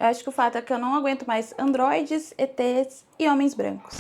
Eu acho que o fato é que eu não aguento mais androides, ETs e homens brancos.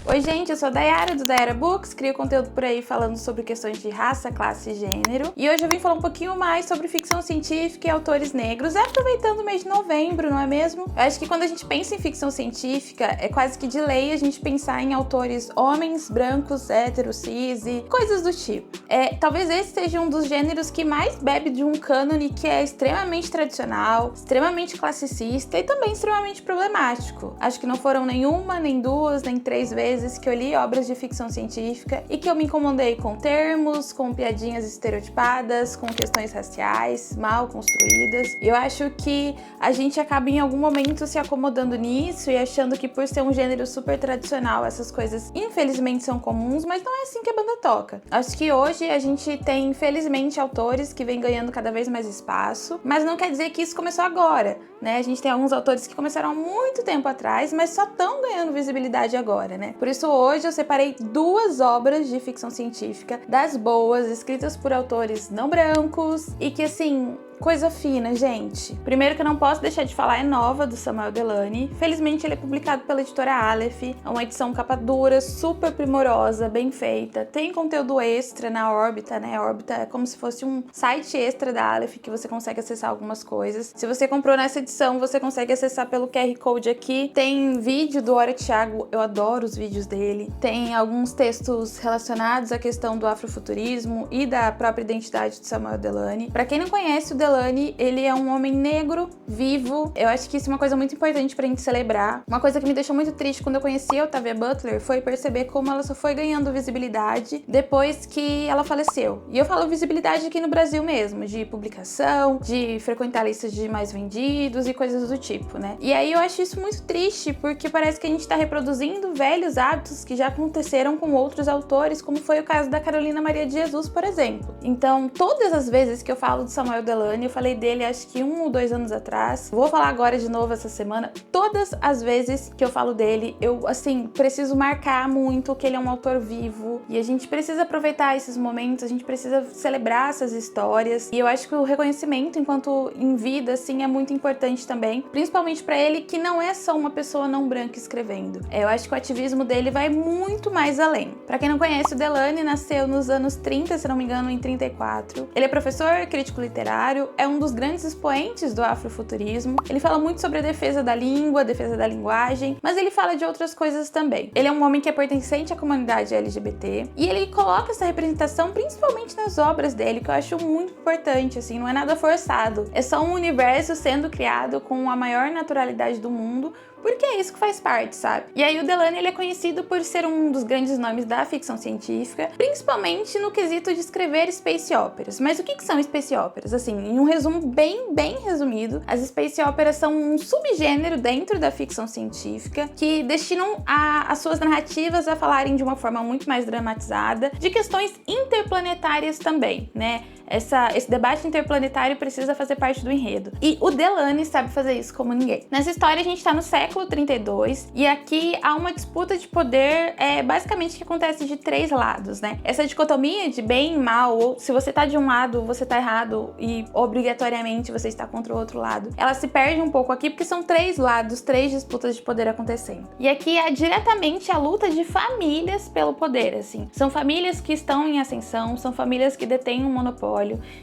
Oi gente, eu sou a Dayara do Dayara Books, crio conteúdo por aí falando sobre questões de raça, classe e gênero. E hoje eu vim falar um pouquinho mais sobre ficção científica e autores negros, aproveitando o mês de novembro, não é mesmo? Eu acho que quando a gente pensa em ficção científica, é quase que de lei a gente pensar em autores homens, brancos, héteros, cis e coisas do tipo. Talvez esse seja um dos gêneros que mais bebe de um cânone que é extremamente tradicional, extremamente classicista e também extremamente problemático. Acho que não foram nenhuma, nem duas, nem três vezes que eu li obras de ficção científica e que eu me incomodei com termos, com piadinhas estereotipadas, com questões raciais mal construídas. E eu acho que a gente acaba em algum momento se acomodando nisso e achando que por ser um gênero super tradicional, essas coisas infelizmente são comuns, mas não é assim que a banda toca. Acho que hoje a gente tem, infelizmente, autores que vêm ganhando cada vez mais espaço, mas não quer dizer que isso começou agora, né? A gente tem alguns autores que começaram há muito tempo atrás, mas só estão ganhando visibilidade agora, né? Por isso hoje eu separei duas obras de ficção científica das boas, escritas por autores não brancos e que, assim, coisa fina, gente. Primeiro que eu não posso deixar de falar é Nova, do Samuel Delany. Felizmente ele é publicado pela editora Aleph. É uma edição capa dura, super primorosa, bem feita. Tem conteúdo extra na Órbita, né? A Órbita é como se fosse um site extra da Aleph que você consegue acessar algumas coisas. Se você comprou nessa edição, você consegue acessar pelo QR Code aqui. Tem vídeo do Hora Thiago, eu adoro os vídeos dele. Tem alguns textos relacionados à questão do afrofuturismo e da própria identidade de Samuel Delany. Pra quem não conhece o Delany, ele é um homem negro, vivo. Eu acho que isso é uma coisa muito importante pra gente celebrar. Uma coisa que me deixou muito triste quando eu conheci a Octavia Butler foi perceber como ela só foi ganhando visibilidade depois que ela faleceu. E eu falo visibilidade aqui no Brasil mesmo, de publicação, de frequentar listas de mais vendidos e coisas do tipo, né? E aí eu acho isso muito triste, porque parece que a gente tá reproduzindo velhos hábitos que já aconteceram com outros autores, como foi o caso da Carolina Maria de Jesus, por exemplo. Então, todas as vezes que eu falo de Samuel Delany, eu falei dele acho que 1 ou 2 anos atrás, vou falar agora de novo essa semana, todas as vezes que eu falo dele, eu, assim, preciso marcar muito que ele é um autor vivo, e a gente precisa aproveitar esses momentos, a gente precisa celebrar essas histórias, e eu acho que o reconhecimento enquanto em vida, assim, é muito importante também, principalmente pra ele, que não é só uma pessoa não branca escrevendo. Eu acho que o ativismo dele vai muito mais além. Pra quem não conhece, o Delany nasceu nos anos 30, se não me engano, em 34. Ele é professor, crítico literário, é um dos grandes expoentes do afrofuturismo. Ele fala muito sobre a defesa da língua, a defesa da linguagem, mas ele fala de outras coisas também. Ele é um homem que é pertencente à comunidade LGBT e ele coloca essa representação principalmente nas obras dele, que eu acho muito importante, assim, não é nada forçado. É só um universo sendo criado com a maior naturalidade do mundo, porque é isso que faz parte, sabe? E aí o Delany, ele é conhecido por ser um dos grandes nomes da ficção científica, principalmente no quesito de escrever space operas. Mas o que são space operas? Assim, em um resumo bem resumido, as space operas são um subgênero dentro da ficção científica que destinam as suas narrativas a falarem de uma forma muito mais dramatizada de questões interplanetárias também, né? Esse debate interplanetário precisa fazer parte do enredo. E o Delany sabe fazer isso como ninguém. Nessa história a gente tá no século 32 e aqui há uma disputa de poder, basicamente que acontece de 3 lados, né? Essa dicotomia de bem e mal, ou se você tá de um lado, você tá errado e obrigatoriamente você está contra o outro lado, ela se perde um pouco aqui porque são 3 lados, 3 disputas de poder acontecendo. E aqui é diretamente a luta de famílias pelo poder, assim. São famílias que estão em ascensão, são famílias que detêm um monopólio,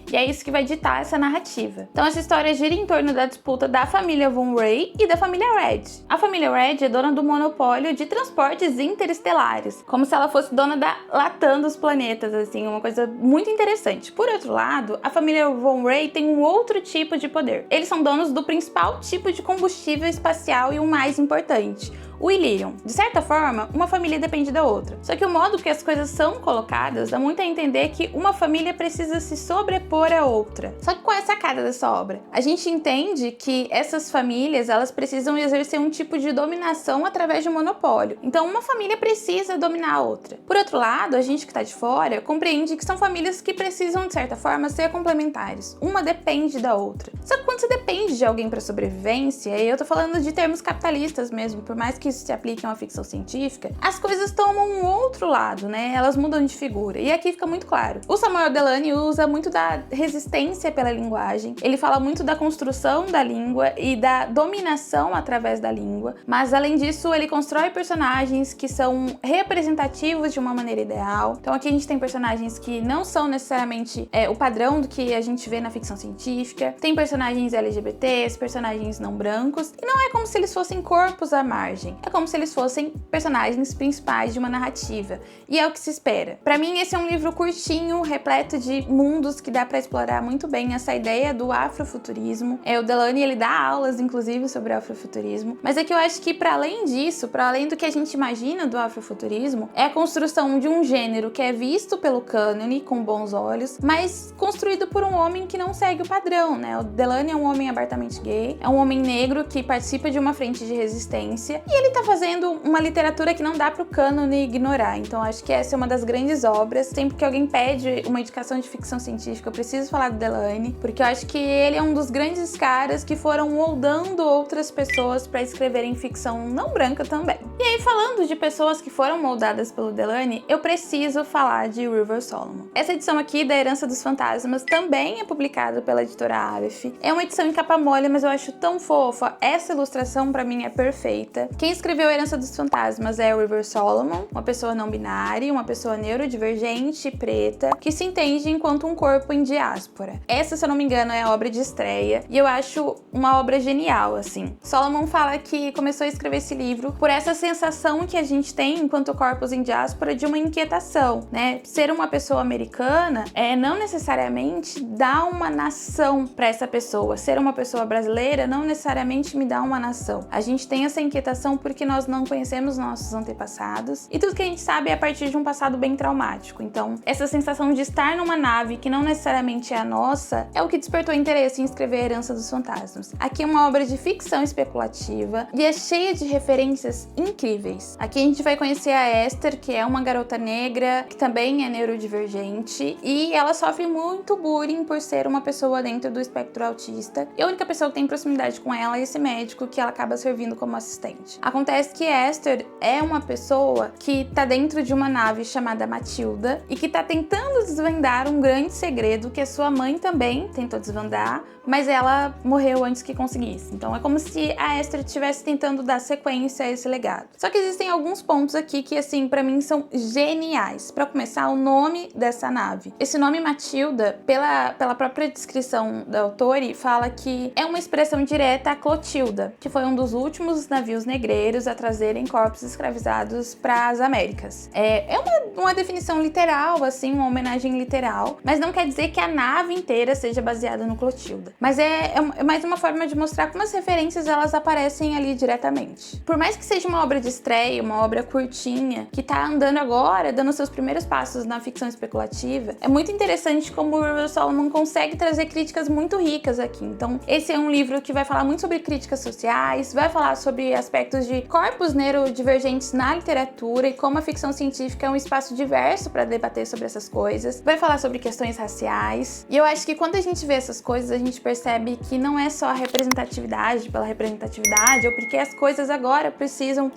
e é isso que vai ditar essa narrativa. Então essa história gira em torno da disputa da família Von Ray e da família Red. A família Red é dona do monopólio de transportes interestelares, como se ela fosse dona da Latam dos planetas, assim, uma coisa muito interessante. Por outro lado, a família Von Ray tem um outro tipo de poder. Eles são donos do principal tipo de combustível espacial e o mais importante, o Illyrium. De certa forma, uma família depende da outra. Só que o modo que as coisas são colocadas dá muito a entender que uma família precisa se sobrepor à outra. Só que qual é a sacada dessa obra? A gente entende que essas famílias, elas precisam exercer um tipo de dominação através de um monopólio. Então, uma família precisa dominar a outra. Por outro lado, a gente que tá de fora compreende que são famílias que precisam, de certa forma, ser complementares. Uma depende da outra. Só que quando você depende de alguém para sobrevivência, e eu tô falando de termos capitalistas mesmo, por mais que que isso se aplique a uma ficção científica, as coisas tomam um outro lado, né? Elas mudam de figura. E aqui fica muito claro. O Samuel Delany usa muito da resistência pela linguagem, ele fala muito da construção da língua e da dominação através da língua, mas além disso, ele constrói personagens que são representativos de uma maneira ideal. Então aqui a gente tem personagens que não são necessariamente o padrão do que a gente vê na ficção científica, tem personagens LGBTs, personagens não brancos, e não é como se eles fossem corpos à margem, é como se eles fossem personagens principais de uma narrativa, e é o que se espera. Pra mim, esse é um livro curtinho, repleto de mundos que dá pra explorar muito bem essa ideia do afrofuturismo. O Delany, ele dá aulas, inclusive, sobre afrofuturismo, mas é que eu acho que para além disso, para além do que a gente imagina do afrofuturismo, é a construção de um gênero que é visto pelo cânone com bons olhos, mas construído por um homem que não segue o padrão, né? O Delany é um homem abertamente gay, é um homem negro que participa de uma frente de resistência, e ele tá fazendo uma literatura que não dá pro cânone ignorar. Então acho que essa é uma das grandes obras. Sempre que alguém pede uma indicação de ficção científica, eu preciso falar do Delany, porque eu acho que ele é um dos grandes caras que foram moldando outras pessoas para escreverem ficção não branca também. E aí, falando de pessoas que foram moldadas pelo Delany, eu preciso falar de River Solomon. Essa edição aqui da Herança dos Fantasmas também é publicada pela editora Aleph. É uma edição em capa mole, mas eu acho tão fofa. Essa ilustração pra mim é perfeita. Quem escreveu a Herança dos Fantasmas é o River Solomon, uma pessoa não binária, uma pessoa neurodivergente, preta, que se entende enquanto um corpo em diáspora. Essa, se eu não me engano, é a obra de estreia, e eu acho uma obra genial, assim. Solomon fala que começou a escrever esse livro por essa sensação que a gente tem enquanto corpos em diáspora de uma inquietação, né? Ser uma pessoa americana não necessariamente dá uma nação para essa pessoa. Ser uma pessoa brasileira não necessariamente me dá uma nação. A gente tem essa inquietação porque nós não conhecemos nossos antepassados, e tudo que a gente sabe é a partir de um passado bem traumático. Então, essa sensação de estar numa nave que não necessariamente é a nossa é o que despertou interesse em escrever A Herança dos Fantasmas. Aqui é uma obra de ficção especulativa e é cheia de referências incríveis. Aqui a gente vai conhecer a Esther, que é uma garota negra que também é neurodivergente, e ela sofre muito bullying por ser uma pessoa dentro do espectro autista, e a única pessoa que tem proximidade com ela é esse médico que ela acaba servindo como assistente. Acontece que Esther é uma pessoa que tá dentro de uma nave chamada Matilda e que tá tentando desvendar um grande segredo que a sua mãe também tentou desvendar, mas ela morreu antes que conseguisse. Então é como se a Esther estivesse tentando dar sequência a esse legado. Só que existem alguns pontos aqui que, assim, pra mim são geniais. Pra começar, o nome dessa nave. Esse nome Matilda, pela própria descrição da autora, fala que é uma expressão direta a Clotilda, que foi um dos últimos navios negreiros a trazerem corpos escravizados para as Américas. É uma definição literal, assim, uma homenagem literal, mas não quer dizer que a nave inteira seja baseada no Clotilda. Mas é mais uma forma de mostrar como as referências elas aparecem ali diretamente. Por mais que seja uma obra de estreia, uma obra curtinha, que tá andando agora, dando seus primeiros passos na ficção especulativa, é muito interessante como o River Solomon consegue trazer críticas muito ricas aqui. Então, esse é um livro que vai falar muito sobre críticas sociais, vai falar sobre aspectos de corpos neurodivergentes na literatura e como a ficção científica é um espaço diverso para debater sobre essas coisas, vai falar sobre questões raciais, e eu acho que quando a gente vê essas coisas, a gente percebe que não é só a representatividade pela representatividade, ou porque as coisas agora precisam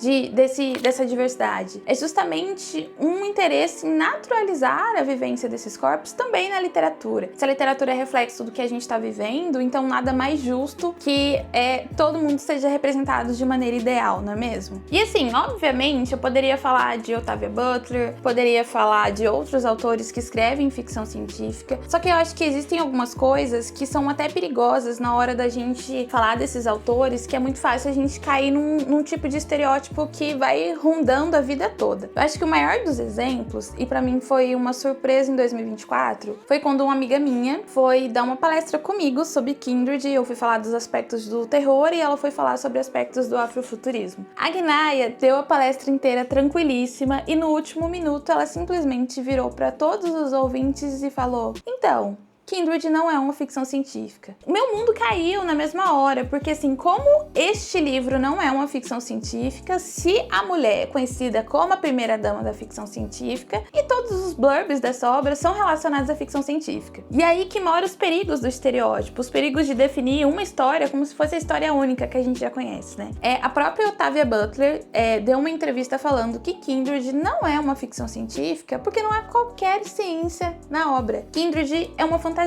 dessa diversidade. É justamente um interesse em naturalizar a vivência desses corpos também na literatura. Se a literatura é reflexo do que a gente está vivendo, então nada mais justo que todo mundo seja representado de maneira ideal, não é mesmo? E assim, obviamente, eu poderia falar de Octavia Butler, poderia falar de outros autores que escrevem ficção científica, só que eu acho que existem algumas coisas que são até perigosas na hora da gente falar desses autores, que é muito fácil a gente cair num tipo de estereótipo que vai rondando a vida toda. Eu acho que o maior dos exemplos, e pra mim foi uma surpresa em 2024, foi quando uma amiga minha foi dar uma palestra comigo sobre Kindred. Eu fui falar dos aspectos do terror e ela foi falar sobre aspectos do afrofuturismo. A Gnaya deu a palestra inteira tranquilíssima e no último minuto ela simplesmente virou pra todos os ouvintes e falou: então, o Kindred não é uma ficção científica. Meu mundo caiu na mesma hora, porque assim, como este livro não é uma ficção científica, se a mulher é conhecida como a primeira dama da ficção científica, e todos os blurbs dessa obra são relacionados à ficção científica. E aí que moram os perigos do estereótipo, os perigos de definir uma história como se fosse a história única que a gente já conhece, né? A própria Octavia Butler deu uma entrevista falando que Kindred não é uma ficção científica porque não há qualquer ciência na obra. Kindred é uma fantasia,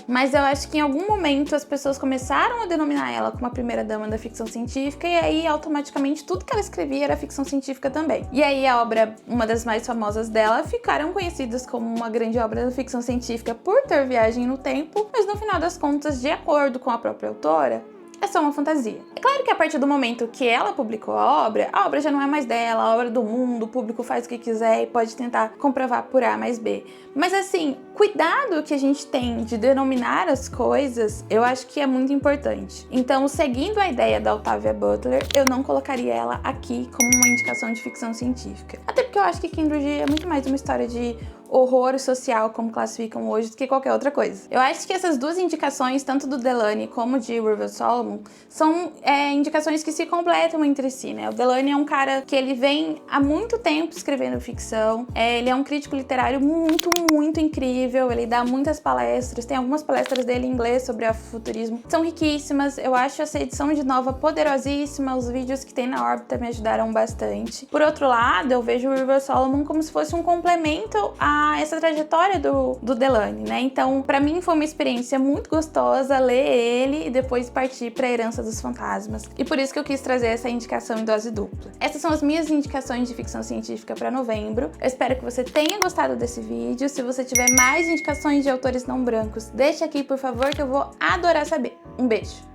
mas eu acho que em algum momento as pessoas começaram a denominar ela como a primeira dama da ficção científica e aí automaticamente tudo que ela escrevia era ficção científica também. E aí a obra, uma das mais famosas dela, ficaram conhecidas como uma grande obra da ficção científica por ter viagem no tempo, mas no final das contas, de acordo com a própria autora, é só uma fantasia. É claro que a partir do momento que ela publicou a obra já não é mais dela, a obra do mundo, o público faz o que quiser e pode tentar comprovar por A mais B. Mas assim, cuidado que a gente tem de denominar as coisas, eu acho que é muito importante. Então, seguindo a ideia da Octavia Butler, eu não colocaria ela aqui como uma indicação de ficção científica. Até porque eu acho que Kindred é muito mais uma história de horror social, como classificam hoje, do que qualquer outra coisa. Eu acho que essas duas indicações, tanto do Delany como de River Solomon, são indicações que se completam entre si, né? O Delany é um cara que ele vem há muito tempo escrevendo ficção, ele é um crítico literário muito, muito incrível, ele dá muitas palestras, tem algumas palestras dele em inglês sobre afrofuturismo, são riquíssimas, eu acho essa edição de Nova poderosíssima, os vídeos que tem na órbita me ajudaram bastante. Por outro lado, eu vejo o River Solomon como se fosse um complemento a essa trajetória do Delany, né? Então, pra mim foi uma experiência muito gostosa ler ele e depois partir pra Herança dos Fantasmas. E por isso que eu quis trazer essa indicação em dose dupla. Essas são as minhas indicações de ficção científica pra novembro. Eu espero que você tenha gostado desse vídeo. Se você tiver mais indicações de autores não brancos, deixa aqui, por favor, que eu vou adorar saber. Um beijo!